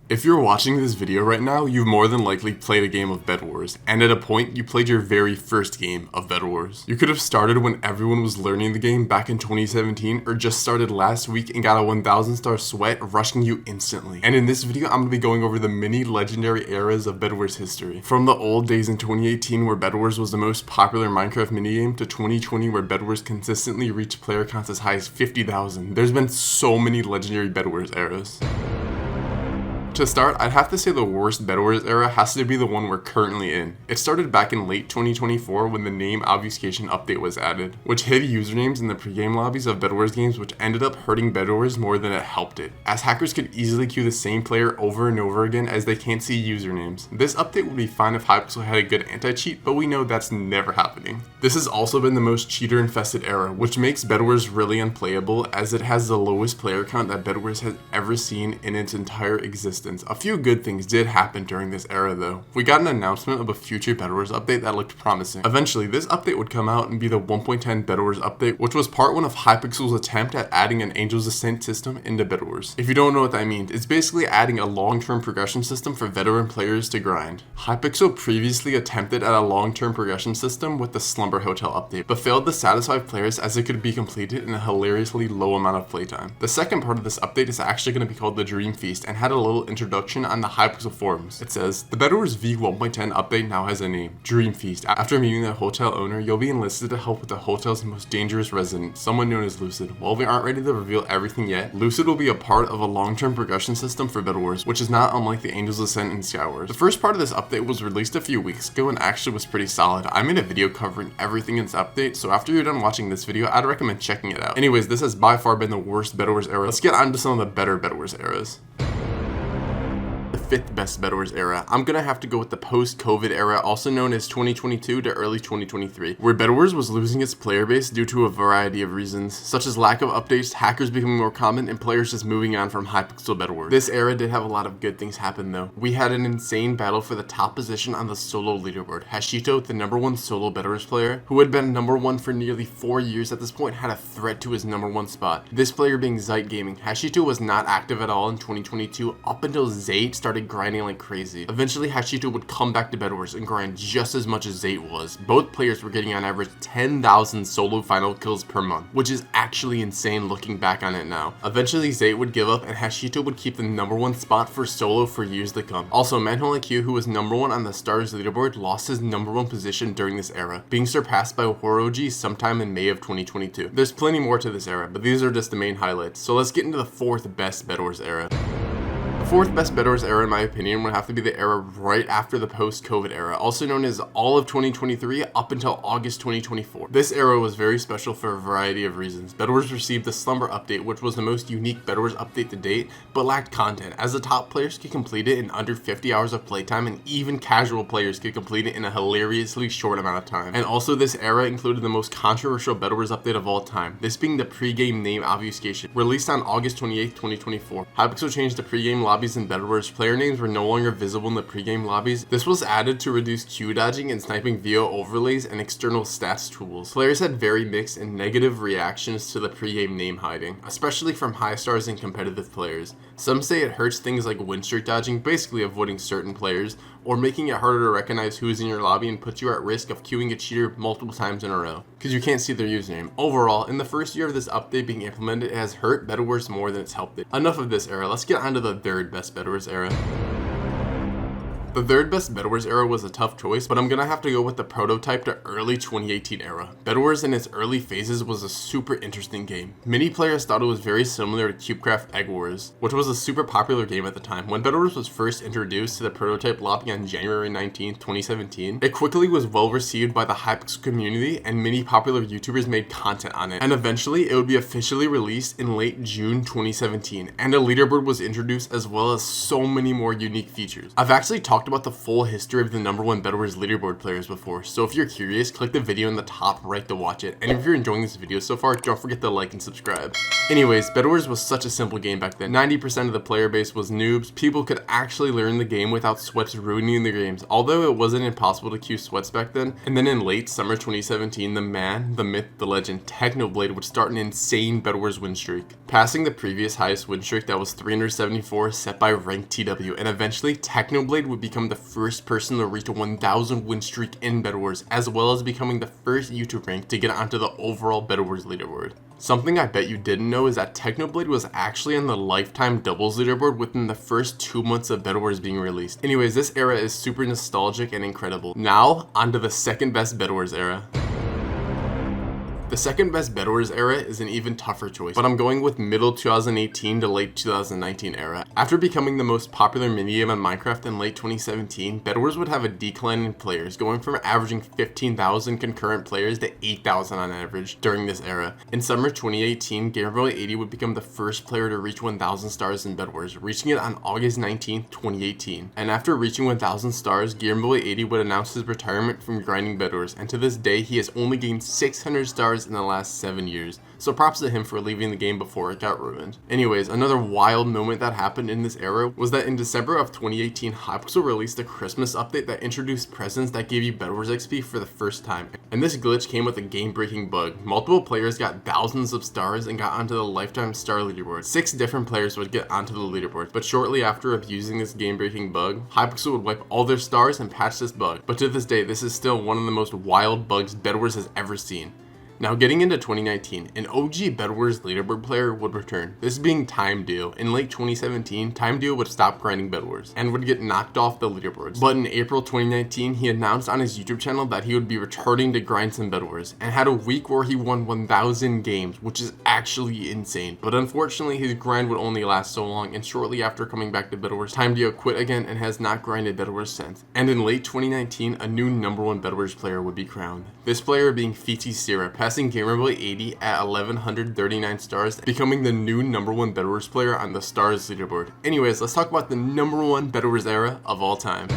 If you're watching this video right now, you've more than likely played a game of Bed Wars, and at a point, you played your very first game of Bed Wars. You could have started when everyone was learning the game back in 2017, or just started last week and got a 1000 star sweat rushing you instantly. And in this video, I'm going to be going over the many legendary eras of Bed Wars history. From the old days in 2018 where Bed Wars was the most popular Minecraft minigame to 2020 where Bed Wars consistently reached player counts as high as 50,000. There's been so many legendary Bed Wars eras. To start, I'd have to say the worst Bed Wars era has to be the one we're currently in. It started back in late 2024 when the name obfuscation update was added, which hid usernames in the pregame lobbies of Bed Wars games, which ended up hurting Bed Wars more than it helped it, as hackers could easily queue the same player over and over again as they can't see usernames. This update would be fine if Hypixel had a good anti-cheat, but we know that's never happening. This has also been the most cheater-infested era, which makes Bed Wars really unplayable as it has the lowest player count that Bed Wars has ever seen in its entire existence. A few good things did happen during this era though. We got an announcement of a future Bed Wars update that looked promising. Eventually, this update would come out and be the 1.10 Bed Wars update, which was part one of Hypixel's attempt at adding an Angel's Ascent system into Bed Wars. If you don't know what that means, it's basically adding a long-term progression system for veteran players to grind. Hypixel previously attempted at a long-term progression system with the Slumber Hotel update, but failed to satisfy players as it could be completed in a hilariously low amount of playtime. The second part of this update is actually going to be called the Dream Feast and had a little introduction on the Hypixel forums. It says, the Bed Wars V 1.10 update now has a name, Dream Feast. After meeting the hotel owner, you'll be enlisted to help with the hotel's most dangerous resident, someone known as Lucid. While we aren't ready to reveal everything yet, Lucid will be a part of a long-term progression system for Bed Wars, which is not unlike the Angel's Ascent and Skywars. The first part of this update was released a few weeks ago and actually was pretty solid. I made a video covering everything in this update, so after you're done watching this video, I'd recommend checking it out. Anyways, this has by far been the worst Bed Wars era. Let's get on to some of the better Bed Wars eras. Fifth best Bed Wars era, I'm gonna have to go with the post-COVID era, also known as 2022 to early 2023, where Bed Wars was losing its player base due to a variety of reasons, such as lack of updates, hackers becoming more common, and players just moving on from Hypixel Bed Wars. This era did have a lot of good things happen though. We had an insane battle for the top position on the solo leaderboard. Hashito, the #1 solo Bed Wars player, who had been #1 for nearly 4 years at this point, had a threat to his #1 spot. This player being Zeit Gaming. Hashito was not active at all in 2022 up until Zeit started grinding like crazy. Eventually, Hashito would come back to Bed Wars and grind just as much as Zeit was. Both players were getting on average 10,000 solo final kills per month, which is actually insane looking back on it now. Eventually, Zeit would give up and Hashito would keep the #1 spot for solo for years to come. Also, Manhole IQ, who was #1 on the Stars leaderboard, lost his #1 position during this era, being surpassed by Horoji sometime in May of 2022. There's plenty more to this era, but these are just the main highlights. So let's get into the fourth best Bed Wars era. The fourth best Bed Wars era, in my opinion, would have to be the era right after the post-COVID era, also known as all of 2023 up until August 2024. This era was very special for a variety of reasons. Bed Wars received the Slumber update, which was the most unique Bed Wars update to date, but lacked content, as the top players could complete it in under 50 hours of playtime, and even casual players could complete it in a hilariously short amount of time. And also, this era included the most controversial Bed Wars update of all time, this being the pre-game name obfuscation. Released on August 28th, 2024, Hypixel changed the pre-game lobbies in Bed Wars. Player names were no longer visible in the pregame lobbies. This was added to reduce queue dodging and sniping via overlays and external stats tools. Players had very mixed and negative reactions to the pregame name hiding, especially from high stars and competitive players. Some say it hurts things like win streak dodging, basically avoiding certain players, or making it harder to recognize who is in your lobby and puts you at risk of queuing a cheater multiple times in a row, because you can't see their username. Overall, in the first year of this update being implemented, it has hurt Bed Wars more than it's helped it. Enough of this era, let's get on to the third best Bed Wars era. The third best Bed Wars era was a tough choice, but I'm gonna have to go with the prototype to early 2018 era. Bed Wars in its early phases was a super interesting game. Many players thought it was very similar to CubeCraft Egg Wars, which was a super popular game at the time. When Bed Wars was first introduced to the prototype lobby on January 19th, 2017, it quickly was well received by the Hypixel community and many popular YouTubers made content on it. And eventually, it would be officially released in late June 2017, and a leaderboard was introduced as well as so many more unique features. I've actually talked talked about the full history of the #1 Bedwars leaderboard players before, so if you're curious, click the video in the top right to watch it, and if you're enjoying this video so far, don't forget to like and subscribe. Anyways, Bedwars was such a simple game back then. 90% of the player base was noobs. People could actually learn the game without sweats ruining their games, although it wasn't impossible to queue sweats back then. And then in late summer 2017, the man, the myth, the legend, Technoblade would start an insane Bedwars win streak, passing the previous highest win streak that was 374 set by Rank TW, and eventually Technoblade would become the first person to reach a 1000 win streak in Bedwars, as well as becoming the first YouTube rank to get onto the overall Bedwars leaderboard. Something I bet you didn't know is that Technoblade was actually on the lifetime doubles leaderboard within the first 2 months of Bedwars being released. Anyways, this era is super nostalgic and incredible. Now, onto the second best Bedwars era. The second best Bedwars era is an even tougher choice, but I'm going with middle 2018 to late 2019 era. After becoming the most popular minigame on Minecraft in late 2017, Bedwars would have a decline in players, going from averaging 15,000 concurrent players to 8,000 on average during this era. In summer 2018, GamerBoy80 would become the first player to reach 1,000 stars in Bedwars, reaching it on August 19, 2018. And after reaching 1,000 stars, GamerBoy80 would announce his retirement from grinding Bedwars, and to this day, he has only gained 600 stars in the last 7 years, so props to him for leaving the game before it got ruined. Anyways, another wild moment that happened in this era was that in December of 2018, Hypixel released a Christmas update that introduced presents that gave you Bedwars XP for the first time, and this glitch came with a game-breaking bug. Multiple players got thousands of stars and got onto the lifetime star leaderboard. 6 different players would get onto the leaderboard, but shortly after abusing this game-breaking bug, Hypixel would wipe all their stars and patch this bug, but to this day, this is still one of the most wild bugs Bedwars has ever seen. Now getting into 2019, an OG Bedwars leaderboard player would return, this being TimeDeo. In late 2017, TimeDeo would stop grinding Bedwars and would get knocked off the leaderboards. But in April 2019, he announced on his YouTube channel that he would be returning to grind some Bedwars, and had a week where he won 1,000 games, which is actually insane. But unfortunately, his grind would only last so long, and shortly after coming back to Bedwars, TimeDeo quit again and has not grinded Bedwars since. And in late 2019, a new #1 Bedwars player would be crowned. This player being Fiti Sierra, passing GamerBoy80 at 1,139 stars, becoming the new #1 Bedwars player on the stars leaderboard. Anyways, let's talk about the #1 Bedwars era of all time.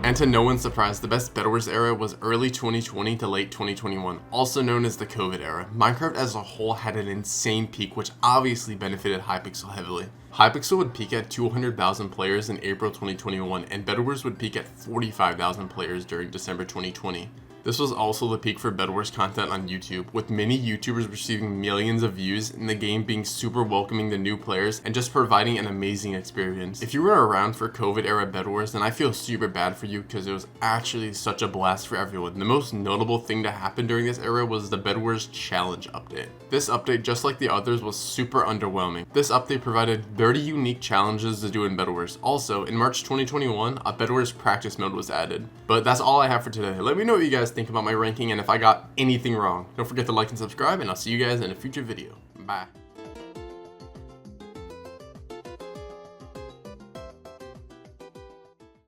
And to no one's surprise, the best Bedwars era was early 2020 to late 2021, also known as the COVID era. Minecraft as a whole had an insane peak, which obviously benefited Hypixel heavily. Hypixel would peak at 200,000 players in April 2021, and Bedwars would peak at 45,000 players during December 2020. This was also the peak for Bedwars content on YouTube, with many YouTubers receiving millions of views and the game being super welcoming to new players and just providing an amazing experience. If you were around for COVID era Bedwars, then I feel super bad for you because it was actually such a blast for everyone. The most notable thing to happen during this era was the Bedwars Challenge update. This update, just like the others, was super underwhelming. This update provided 30 unique challenges to do in Bedwars. Also, in March 2021, a Bedwars practice mode was added. But that's all I have for today. Let me know what you guys think about my ranking and if I got anything wrong. Don't forget to like and subscribe, and I'll see you guys in a future video. Bye.